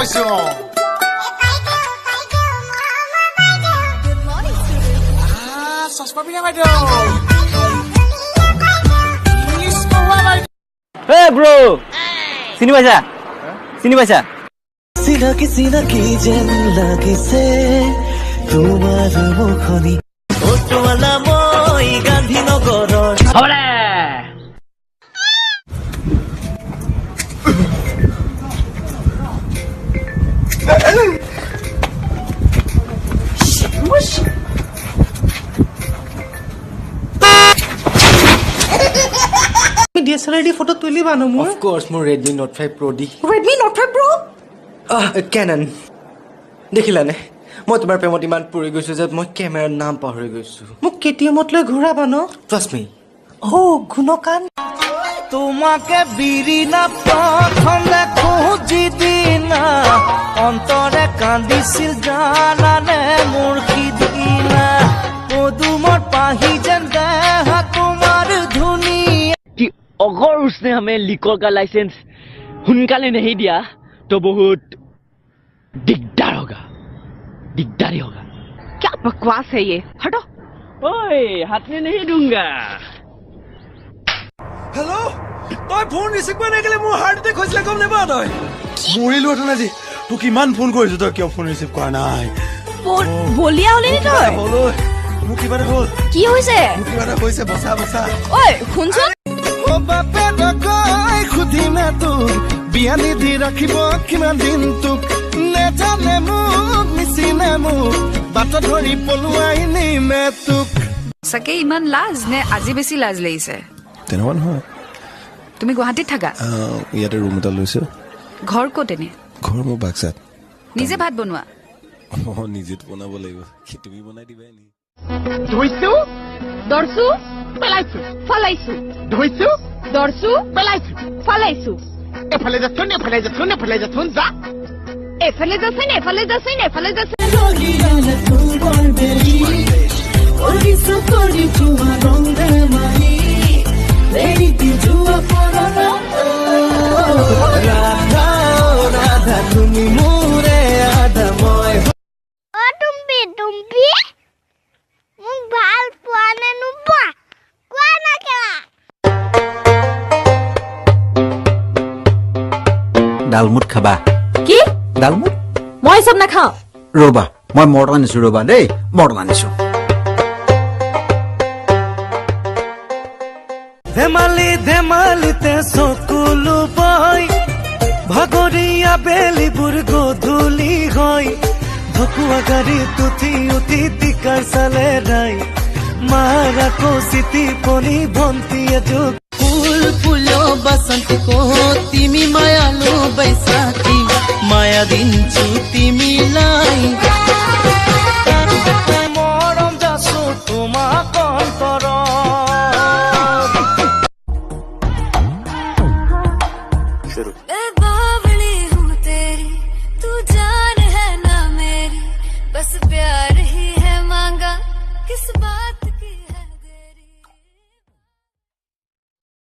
পাইছো চশমা পিন্ধা বাইদেউ Hey bro, sini baca. চিনাকি যেন লাগিছে তোমাৰ মুখনি অটোৱালা মই গান্ধীনগৰৰ Hore. DSLR ফটো তুলিবা ন মোৰ অফ কোৰ্স মোৰ Redmi Note 5 Pro দি Redmi Note 5 Pro Canon দেখিলানে মই তোমাৰ প্ৰেমত ইমান পৰি গৈছো যে মই কেমেৰাৰ নাম পাহৰি গৈছো মোক কেটিএমত লৈ ঘূৰাবা ন ট্ৰাষ্ট মি গুণকান তোমাকে বিৰি না প্ৰথমে খুজি দিনা অন্তৰে কান্দিছিল জানানে মোৰ সিদিনা পদুমৰ পাহি যেন দেহা তোমাৰ ধুনীয়া कि अगर उसने हमें लिकर का लाइसेंस हुनकाले नहीं दिया तो बहुत दिगदार होगा दिगदारी होगा क्या बकवास है ये हटो ओए हाथ में नहीं दूंगा হেল্ল' তই ফোন ৰিচিভ কৰি নাকিলে মোৰ হাৰ্ট এটেক হৈছিলে গম নেপা তই মৰিলো হেঁতেন আজি তোক ইমান ফোন কৰিছো তই কিয় ফোন ৰিচিভ কৰা নাই বলিয়া হলি নি তই মোক কিবা এটা হ'ল কি হৈছে মোক কিবা এটা হৈছে বচা বচা ঐ শুনচোন ও বাপে নকয় খুদিমে তোক বিয়া নিধি ৰাখিব কিমান দিন তোক নেজানে মোক নিচিনে মোক বাট ধৰি পলুৱাই নিমে তোক সকে ইমান লাজ নে আজি বেছি লাজ লাগিছে তেনেকুৱা নহয় তুমি গুৱাহাটীত থাকা ইয়াতে ৰুম এটা লৈছো ঘৰ ক'ত এনে ঘৰ মোৰ বাক্সাত নিজে ভাত বনোৱা নিজে বনাব লাগিব তুমি বনাই দিবা নি ধুইছো দৰছো পেলাইছো ফালাইছো ধুইছো দৰছো পেলাইছো ফালাইছো এফালে যাচোন এফালে যাচোন এফালে যাচোন যা এফালে যাচোন এফালে যাচোন এফালে যাচোন ৰাধা তুমি মোৰে আধা মই টুম্পি মোক ভাল পোৱা নে নোপোৱা কোৱা না কেলা ডালমুট খাবা কি ডালমুট মই সব নাখাও ৰবা মই মৰ্টন আনিছো ৰবা দেই মৰ্টন আনিছো ধেমালিতে চকুলো বয় ভাগৰীয়া বেলিবোৰ গধূলি হয় ভকুৱা গাড়ীত উঠি টিকাৰ চালে ৰাই মাৰা কচিতি পনি ভন্তি এযোগ ফুলো বসন্ত को तिमी मायालु बैसाखी माया दिन्छु तिमीलाई